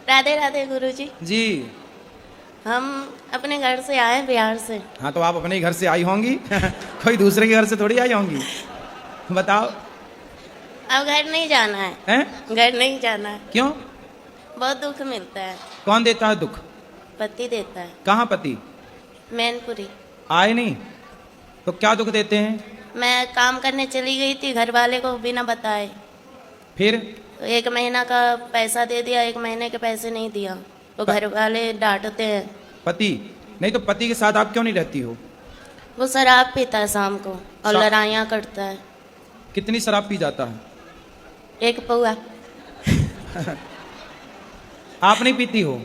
राधे राधे गुरुजी। जी। हम अपने घर से आए बिहार से। हाँ तो आप अपने ही घर से आई होंगी कोई दूसरे के घर से थोड़ी आई होंगी। बताओ। अब घर नहीं जाना है। हैं? घर नहीं जाना है। क्यों? बहुत दुख मिलता है। कौन देता है दुख? पति देता है। कहाँ पति? मैनपुरी। आए नहीं तो क्या दुख देते हैं? मैं काम करने चली गई थी घर वाले को बिना बताए। फिर? तो 1 महीना का पैसा दे दिया, 1 महीने के पैसे नहीं दिया तो घर वाले डांटते हैं। पति नहीं तो पति के साथ आप क्यों नहीं रहती हो? वो शराब पीता है शाम को और लड़ाइयाँ करता है। कितनी शराब पी जाता है? 1 पौआ। आप नहीं पीती हो?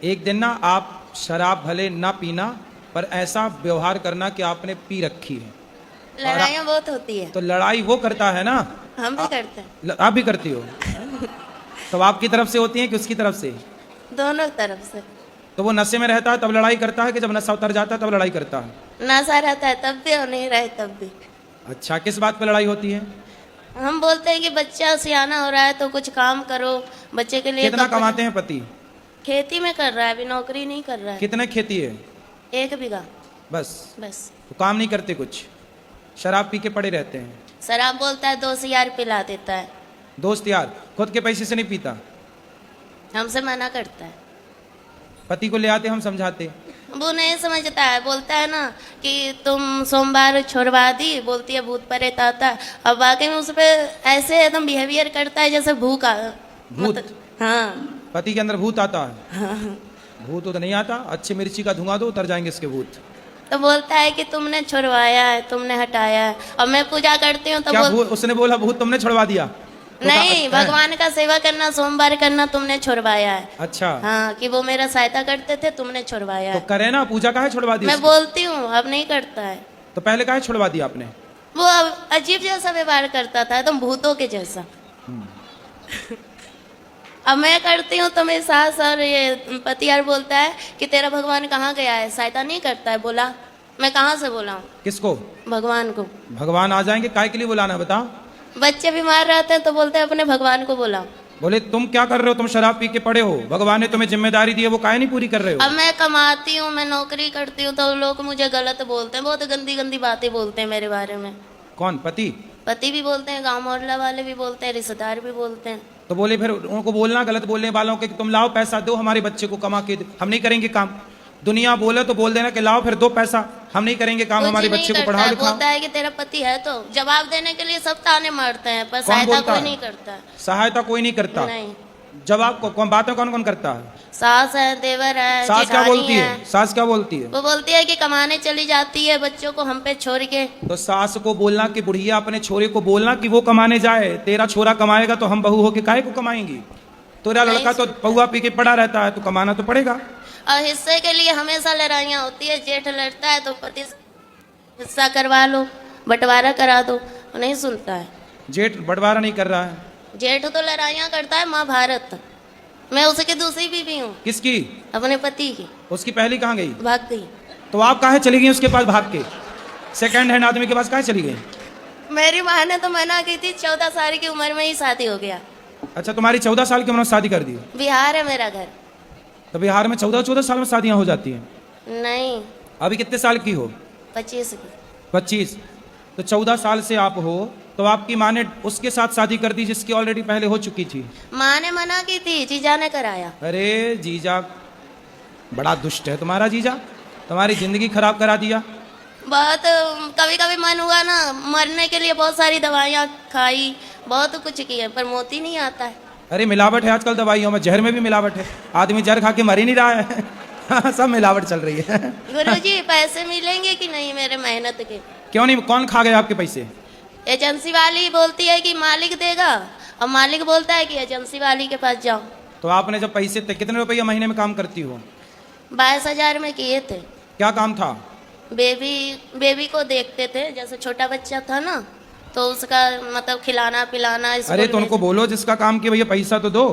एक दिन ना आप शराब भले ना पीना पर ऐसा व्यवहार करना कि आपने पी रखी है। लड़ाइयाँ बहुत होती है। तो लड़ाई वो करता है ना, हम भी करते हैं। आप भी करती हो? तो आपकी तरफ से होती है कि उसकी तरफ से? दोनों तरफ से। तो वो नशे में रहता है तब लड़ाई करता है कि जब नशा उतर जाता है तब लड़ाई करता है? नशा रहता है तब भी और नहीं रहे तब भी। अच्छा, किस बात पे लड़ाई होती है? हम बोलते हैं कि बच्चा सियाना हो रहा है तो कुछ काम करो बच्चे के लिए। कितना कमाते हैं पति? खेती में कर रहा है, अभी नौकरी नहीं कर रहा है। कितने खेती है? 1 बीघा। बस? तो काम नहीं करते कुछ, शराब पी के पड़े रहते हैं। शराब बोलता है 2 यार पिला देता है। दोस्त यार, खुद के पैसे से नहीं पीता? हमसे मना करता है। पति को ले आते हम समझाते। वो नहीं समझता है, बोलता है ना कि तुम सोमवार छोड़वा दी, बोलती है भूत प्रेत आता है। अब वाकई में उस पर ऐसे एकदम बिहेवियर करता है जैसे भूत। हाँ। पति के अंदर भूत आता है? हाँ। भूत तो नहीं आता, अच्छी मिर्ची का धुआं दो उतर जाएंगे इसके भूत। तो बोलता है कि तुमने छुड़वाया है, तुमने हटाया है। और मैं पूजा करती हूँ तो क्या उसने बोला भूत तुमने छुड़वा दिया? तो नहीं, भगवान का सेवा करना, सोमवार करना तुमने छुड़वाया है। अच्छा। हाँ, कि वो मेरा सहायता करते थे, तुमने छुड़वाया तो है। करे ना, पूजा काहे छुड़वा दी? मैं बोलती हूँ, अब नहीं करता है। तो पहले काहे छुड़वा दिया आपने? वो अजीब जैसा व्यवहार करता था, एकदम भूतों के जैसा। अब मैं करती हूँ तो मेरी सास और ये पति यार बोलता है कि तेरा भगवान कहाँ गया है, सहायता नहीं करता है। बोला मैं कहाँ से बोला हूँ? किसको? भगवान को। भगवान आ जाएंगे, काय के लिए बुलाना बताओ? बच्चे बीमार रहते हैं तो बोलते हैं अपने भगवान को बुलाओ। बोले तुम क्या कर रहे हो, तुम शराब पी के पड़े हो, भगवान ने तुम्हें जिम्मेदारी दी है, वो काहे नहीं पूरी कर रहे हो? अब मैं कमाती हूँ, मैं नौकरी करती हूँ तो लोग मुझे गलत बोलते हैं, बहुत गंदी गंदी बातें बोलते हैं मेरे बारे में। कौन? पति? पति भी बोलते हैं, गांव मोहल्ला वाले भी बोलते हैं, रिश्तेदार भी बोलते हैं। तो बोले फिर उनको बोलना गलत बोलने वालों के, तुम लाओ पैसा दो हमारे बच्चे को कमा के, हम नहीं करेंगे काम। दुनिया बोले तो बोल देना कि लाओ फिर दो पैसा, हम नहीं करेंगे काम, हमारे बच्चे को पढ़ाओ लिखाओ। बोलता है कि तेरा पति है तो जवाब देने के लिए सब ताने मारते हैं, पर सहायता कोई नहीं करता। सहायता कोई नहीं करता? नहीं। जवाब को कौन, बातें कौन कौन करता है? सास है, देवर है, सास क्या बोलती है? सास क्या बोलती है? वो बोलती है कि कमाने चली जाती है बच्चों को हम पे छोड़ के। तो सास को बोलना कि बुढ़िया अपने छोरे को बोलना कि वो कमाने जाए, तेरा छोरा कमाएगा तो हम बहू होके काहे को कमाएंगी? तेरा लड़का तो पौआ पी के पड़ा रहता है तो कमाना तो पड़ेगा। और हिस्से के लिए हमेशा लड़ाइयाँ होती है, जेठ लड़ता है तो पति हिस्सा करवा लो, बंटवारा करा दो, नहीं सुनता है। जेठ बंटवारा नहीं कर रहा है? जेठ तो लड़ाइयाँ करता है महाभारत। मैं उसकी दूसरी बीवी हूँ। किसकी? अपने पति की। उसकी पहली कहाँ गई? भाग गई। तो आप काहे चली गई उसके पास भाग के? सेकंड हैंड आदमी के पास काहे चली गई? मेरी माँ ने तो मना की थी, 14 साल की उम्र में ही शादी हो गया। अच्छा, तुम्हारी 14 साल की उम्र में शादी कर दी? बिहार है मेरा घर। तो बिहार में 14 साल में शादियां हो जाती हैं? नहीं। अभी कितने साल की हो? 25 की। 25? तो 14 साल से आप हो तो आपकी माँ ने उसके साथ शादी कर दी जिसकी ऑलरेडी पहले हो चुकी थी? माँ ने मना की थी, जीजा ने कराया। अरे जीजा बड़ा दुष्ट है तुम्हारा जीजा, तुम्हारी जिंदगी खराब करा दिया। बहुत कभी कभी मन हुआ ना मरने के लिए, बहुत सारी दवाइयाँ खाई, बहुत कुछ किया पर मोती नहीं आता है। अरे मिलावट है आजकल दवाइयों में, जहर में भी मिलावट है, आदमी जहर खा के मर ही नहीं रहा है। सब मिलावट चल रही है। गुरुजी पैसे मिलेंगे कि नहीं मेरे मेहनत के? क्यों नहीं? कौन खा गया आपके पैसे? एजेंसी वाली बोलती है कि मालिक देगा और मालिक बोलता है कि एजेंसी वाली के पास जाओ। तो आपने जब पैसे कितने रुपये महीने में काम करती हो? 22,000 में किए थे। क्या काम था? बेबी को देखते थे, जैसे छोटा बच्चा था ना तो उसका मतलब खिलाना पिलाना। अरे तो उनको बोलो जिसका काम किया भैया पैसा तो दो,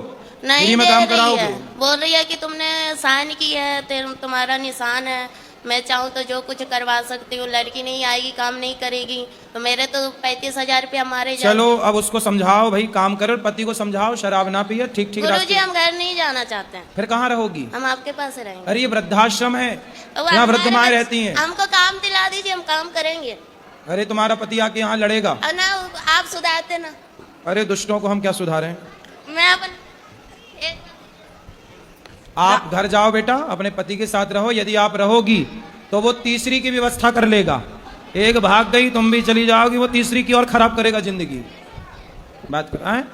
नहीं में दे काम रही कराओगे। है, बोल रही है कि तुमने साइन की है, तुम्हारा निशान है मैं चाहूँ तो जो कुछ करवा सकती हूँ। लड़की नहीं आएगी, काम नहीं करेगी तो मेरे तो 35,000 रुपया मारे जाएंगे। चलो अब उसको समझाओ भाई, काम करो, पति को समझाओ शराब ना पिए, ठीक ठीक गुरुजी रास्ते। हम घर नहीं जाना चाहते हैं, फिर कहाँ रहोगी? हम आपके पास रहेंगे। अरे ये वृद्धाश्रम है, तो यहाँ वृद्ध हमारे माएँ बच्चे- रहती हैं। हमको काम दिला दीजिए, हम काम करेंगे। अरे तुम्हारा पति आके यहाँ लड़ेगा। और ना आप सुधारते ना, अरे दुष्टों को हम क्या सुधारें? मैं अपन आप घर जाओ बेटा, अपने पति के साथ रहो। यदि आप रहोगी तो वो तीसरी की व्यवस्था कर लेगा। एक भाग गई, तुम भी चली जाओगी, वो तीसरी की और खराब करेगा जिंदगी। बात कर हैं?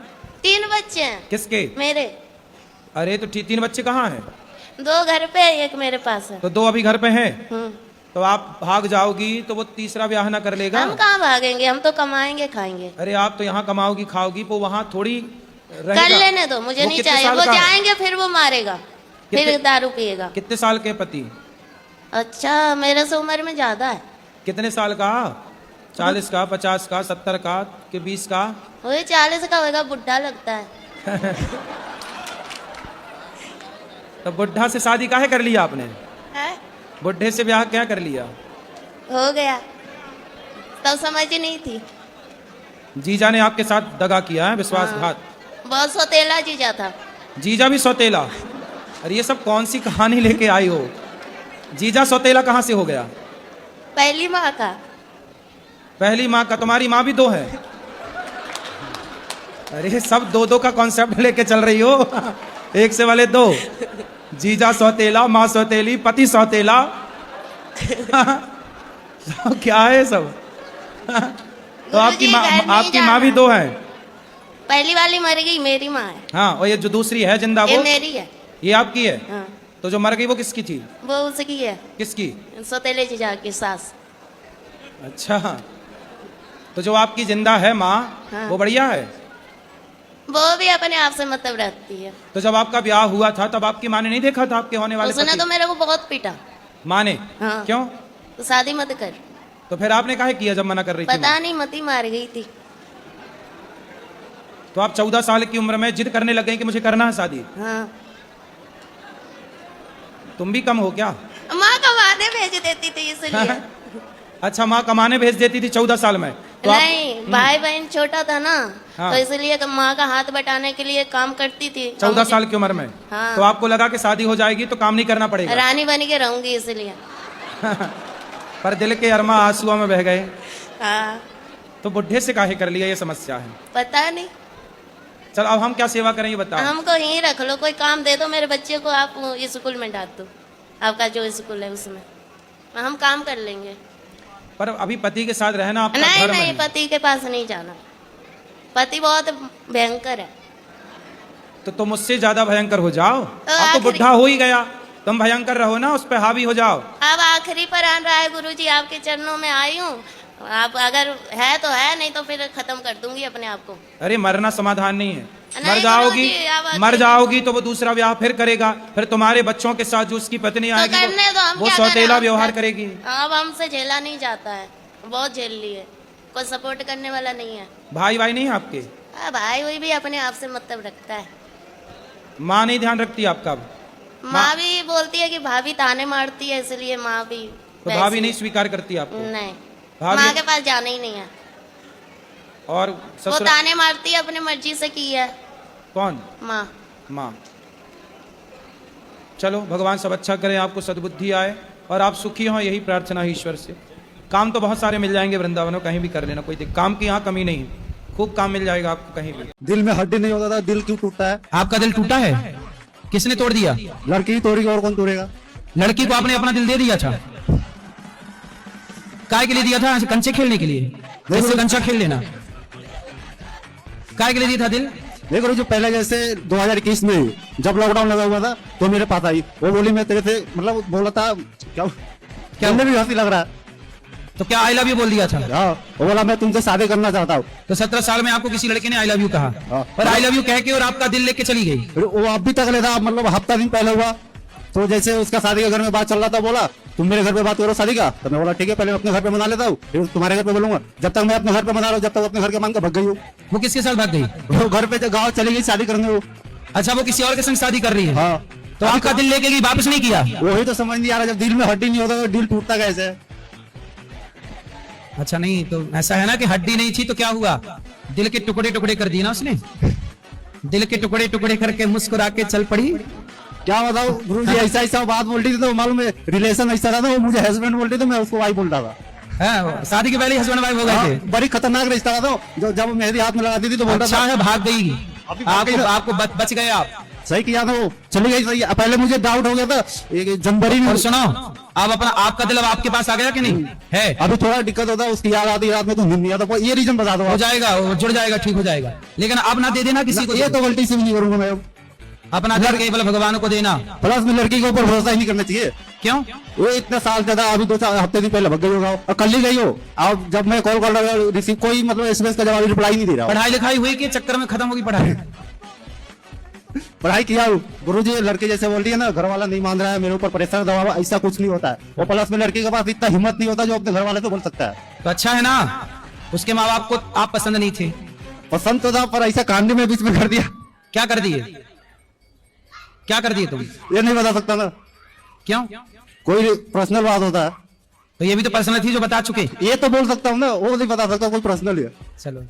3 बच्चे हैं किसके? मेरे। अरे तो 3 बच्चे कहाँ हैं? 2 घर पे है, 1 मेरे पास है। तो 2 अभी घर पे हैं। हम्म। तो आप भाग जाओगी तो वो तीसरा ब्याह ना कर लेगा। हम कहाँ भागेंगे, हम तो कमाएंगे खाएंगे। अरे आप तो यहाँ कमाओगी खाओगी, वो वहाँ थोड़ी कर रहेगा। लेने दो, मुझे वो नहीं कितने चाहिए। साल वो का है? जाएंगे फिर वो मारेगा, फिर कितने- दारू पिएगा। कितने साल के पति? अच्छा मेरे से उम्र में ज्यादा है। कितने साल का? 40 का, 50 का, 70 का कि 20 का? वही 40 का होगा, बुढ़ा लगता है। तो बुढ़ा से शादी काहे कर लिया आपने? है? बुढ़े से ब्याह क्या कर लिया? हो गया, तब समझ ही नहीं थी। जीजा ने आपके साथ दगा किया है, विश्वासघात। बहुत सौतेला जीजा था। जीजा भी सौतेला? अरे ये सब कौन सी कहानी लेके आई हो? जीजा सौतेला कहाँ से हो गया? पहली माँ का। पहली माँ का? तुम्हारी माँ भी 2 है? अरे सब 2-2 का कॉन्सेप्ट लेके चल रही हो। एक से वाले 2। जीजा सौतेला, माँ सौतेली, पति सौतेला। क्या है सब? तो आपकी माँ, आपकी माँ भी 2 है? पहली वाली मर गई, मेरी माँ है। हाँ, और ये जो दूसरी है जिंदा, ये वो मेरी है। ये आपकी है? हाँ। तो जो मर गई वो किसकी थी? वो उसकी है, किसकी? सौतेले जीजा की सास। अच्छा, तो जो आपकी जिंदा है माँ, हाँ। वो बढ़िया है? वो भी अपने आप से मतलब रखती है। तो जब आपका ब्याह हुआ था तब आपकी माँ ने नहीं देखा था आपके होने वाले उसने पति? तो मेरे को बहुत पीटा। माँ ने? हाँ। क्यों? तो शादी मत कर। तो फिर आपने काहे किया जब मना कर रही थी पता माँ? नहीं, मती मार गई थी। तो आप 14 साल की उम्र में जिद करने लग गए कि मुझे करना है शादी। हाँ। तुम भी कम हो क्या? माँ कमाने भेज देती थी इसलिए। अच्छा, माँ कमाने भेज देती थी 14 साल में? तो आप- नहीं, भाई बहन छोटा था ना, हाँ। तो इसलिए माँ का हाथ बटाने के लिए काम करती थी। 14 साल की उम्र में? हाँ। तो आपको लगा कि शादी हो जाएगी तो काम नहीं करना पड़ेगा। रानी बन के रहूंगी इसलिए। पर दिल के अरमा आंसुओं में बह गए। हाँ। तो बुढ़े से काहे कर लिया, ये समस्या है। पता नहीं, चल अब हम क्या सेवा करें ये बताओ। हमको यहीं रख लो, कोई काम दे दो, मेरे बच्चे को आप स्कूल में डाल दो, आपका जो स्कूल है उसमें, हम काम कर लेंगे। पर अभी पति के साथ रहना आपका नहीं धर्म नहीं, है। पति के पास नहीं जाना, पति बहुत भयंकर है। तो तुम उससे ज्यादा भयंकर हो जाओ। अब तो आखिरी- बुढ़ा हो ही गया, तुम भयंकर रहो ना, उस पे हावी हो जाओ। अब आखिरी पर आ रहा है गुरुजी, आपके चरणों में आई हूँ। आप अगर है तो है, नहीं तो फिर खत्म कर दूंगी अपने आप को। अरे मरना समाधान नहीं है। नहीं मर जाओगी, गुरुजी, अब मर आखिरी- जाओगी तो वो दूसरा ब्याह फिर करेगा, फिर तुम्हारे बच्चों के साथ जो उसकी पत्नी तो आएगी करने दो, हम वो क्या करें? सौतेला हम व्यवहार कर- करेगी। अब हमसे झेला नहीं जाता है, बहुत झेल लिए, कोई सपोर्ट करने वाला नहीं है। भाई भाई नहीं है आपके? भाई वही भी अपने आप से मतलब रखता है। माँ नहीं ध्यान रखती आपका? माँ भी बोलती है कि भाभी ताने मारती है, इसलिए माँ भी तो वैसी भाभी है। नहीं स्वीकार करती आपको? नहीं, भाभी- माँ के पास जाना ही नहीं है। और वो ससुर ताने मारती है, अपनी मर्जी से की है कौन? माँ। माँ। चलो भगवान सब अच्छा करें, आपको सद्बुद्धि आए और आप सुखी हों, यही प्रार्थना है ईश्वर से। काम तो बहुत सारे मिल जाएंगे वृंदावनों, कहीं भी कर लेना, कोई काम की यहाँ कमी नहीं है, खूब काम मिल जाएगा आपको कहीं भी। दिल में हड्डी नहीं होता था, दिल क्यों टूटता है? आपका दिल टूटा है? किसने तोड़ दिया? लड़की ही तोड़ेगी और कौन तोड़ेगा? लड़की को आपने अपना दिल दे दिया था? काय के लिए दिया था? कंचे खेलने के लिए? जैसे कंचा खेल लेना। काय के लिए दिया था दिल? देखो जो पहले जैसे 2021 में जब लॉकडाउन लगा हुआ था तो मेरे पास आई, वो बोली मैं तेरे से मतलब बोला था क्या भी हंसी लग रहा है। तो क्या आई लव यू बोल दिया था? हाँ, वो बोला मैं तुमसे शादी करना चाहता हूँ। तो 17 साल में आपको किसी लड़के ने आई लव यू कहा, हाँ। पर आई लव यू कह के और आपका दिल लेके चली गई। फिर वो अभी तक ले था, मतलब हफ्ता दिन पहले हुआ, तो जैसे उसका शादी के घर में बात चल रहा था, बोला तुम मेरे घर पे बात करो शादी का। तो मैं बोला ठीक है, पहले मैं अपने घर पे मना लेता हूँ, फिर तुम्हारे घर पे बोलूंगा। जब तक मैं अपने घर पे मना रहा हूँ, जब तक अपने घर के मान के भग गई हूँ। वो किसके साथ भाग गई? वो घर पे गाँव चली गई शादी करने वो। अच्छा, वो किसी और के संग शादी कर रही है? हाँ, तो आपका दिल लेके गई, वापस नहीं किया? वही तो समझ नहीं आ रहा, जब दिल में हड्डी नहीं होता तो दिल टूटता कैसे? अच्छा नहीं तो ऐसा है ना कि हड्डी नहीं थी तो क्या हुआ, दिल के टुकड़े टुकड़े कर दिए ना उसने, दिल के टुकड़े टुकड़े करके मुस्कुरा के चल पड़ी। क्या बताओ गुरुजी, ऐसा ऐसा बात बोलती थी तो मालूम है रिलेशन ऐसा था, वो मुझे हस्बैंड बोलती तो मैं उसको वाइफ बोलता था। हाँ, शादी के पहले हस्बैंड वाइफ हो गए थे। बड़ी खतरनाक रिश्ता था, जो जब मेहंदी हाथ में लगाती थी तो बोलता अच्छा था। है, भाग गई, अभी भाग गई ना। आपको बच गए आप। सही किया था, वो चली गई सही। पहले मुझे डाउट हो गया था जनवरी में। और सुनो, अब अपना आपका दिल अब आपके पास आ गया कि नहीं है? अभी थोड़ा दिक्कत होता है, उसकी याद आती रात में तो नींद नहीं आता। ये रीजन बता दो हो आप। जाएगा, वो जुड़ जाएगा, ठीक हो जाएगा, लेकिन अब ना दे देना किसी को, ये तो गलती से भी नहीं करूंगा मैं। अपना घर केवल भगवान को देना। प्लस में लड़की के ऊपर भरोसा ही नहीं करना चाहिए। क्यों? वो इतना साल ज्यादा, अभी 2-4 हफ्ते दिन पहले भग गई होगा और कल ही गई हो। अब जब मैं कॉल कर रहा हूँ रिसीव, कोई मतलब एसएमएस का जवाब रिप्लाई नहीं दे रहा। पढ़ाई लिखाई हुई कि चक्कर में खत्म होगी पढ़ाई? पढ़ाई किया गुरुजी, लड़के जैसे बोल रही है ना, घर वाला नहीं मान रहा है, मेरे ऊपर प्रेशर दबाव, ऐसा कुछ नहीं होता है। और प्लस में लड़की के पास इतना हिम्मत नहीं होता जो अपने घर वाले से बोल सकता है। तो अच्छा है ना, उसके माँ बाप को आप पसंद नहीं थे? पसंद तो था, पर ऐसा कांड में बीच में कर दिया। क्या कर दिए, क्या कर दिए तुम? ये नहीं बता सकता ना, क्यों? कोई पर्सनल बात होता है। तो ये भी तो पर्सनल थी जो बता चुके। ये तो बोल सकता हूँ ना, वो नहीं बता सकता, कोई पर्सनल है। चलो।